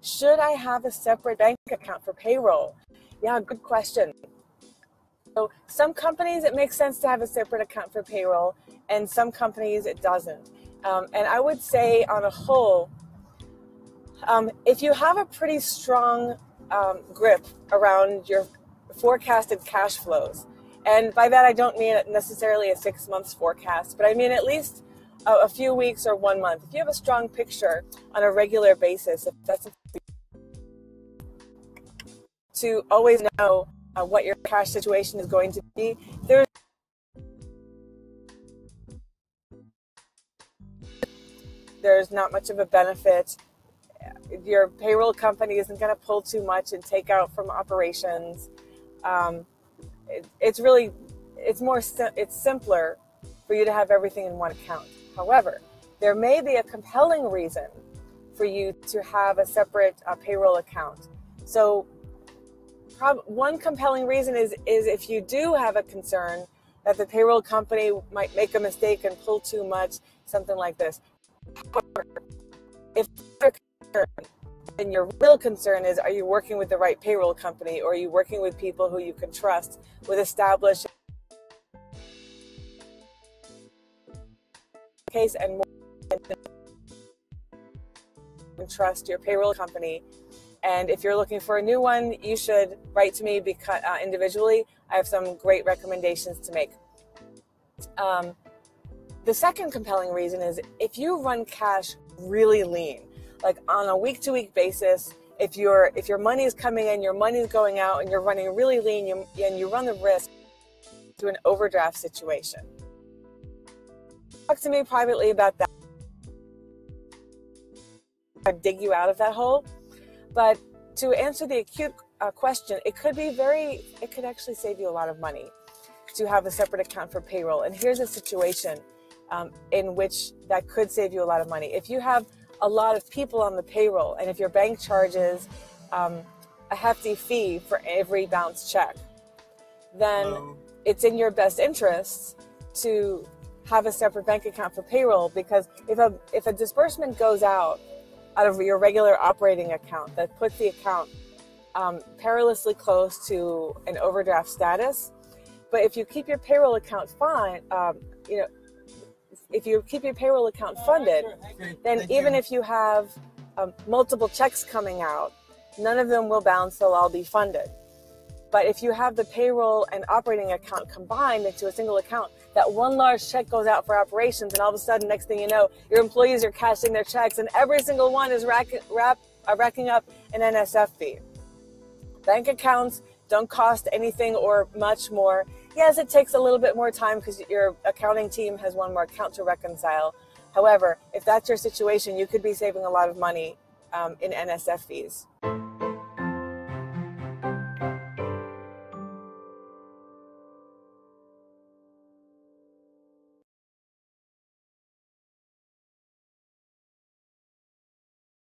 Should I have a separate bank account for payroll? Yeah, good question. So some companies, it makes sense to have a separate account for payroll, and some companies it doesn't. And I would say on a whole, if you have a pretty strong grip around your forecasted cash flows, and by that I don't mean necessarily a 6 months forecast, but I mean at least a few weeks or 1 month. If you have a strong picture on a regular basis, if that's to always know what your cash situation is going to be, there's not much of a benefit. Your payroll company isn't going to pull too much and take out from operations. It's simpler for you to have everything in one account. However, there may be a compelling reason for you to have a separate payroll account. So one compelling reason is if you do have a concern that the payroll company might make a mistake and pull too much, something like this. However, if you're concerned, then your real concern is, are you working with the right payroll company, or are you working with people who you can trust with established case and more trust your payroll company. And if you're looking for a new one, you should write to me because individually. I have some great recommendations to make. The second compelling reason is if you run cash really lean, like on a week-to-week basis, if your money is coming in, your money is going out, and you're running really lean, and you run the risk to an overdraft situation. Talk to me privately about that. I'd dig you out of that hole. But to answer the acute question, it could actually save you a lot of money to have a separate account for payroll. And here's a situation in which that could save you a lot of money. If you have a lot of people on the payroll, and if your bank charges a hefty fee for every bounced check, then it's in your best interests to have a separate bank account for payroll, because if a disbursement goes out of your regular operating account that puts the account perilously close to an overdraft status, but if you keep your payroll account if you keep your payroll account funded, then even if you have multiple checks coming out, none of them will bounce, they'll all be funded. But if you have the payroll and operating account combined into a single account, that one large check goes out for operations, and all of a sudden, next thing you know, your employees are cashing their checks, and every single one is racking up an NSF fee. Bank accounts don't cost anything or much more. Yes, it takes a little bit more time because your accounting team has one more account to reconcile. However, if that's your situation, you could be saving a lot of money in NSF fees.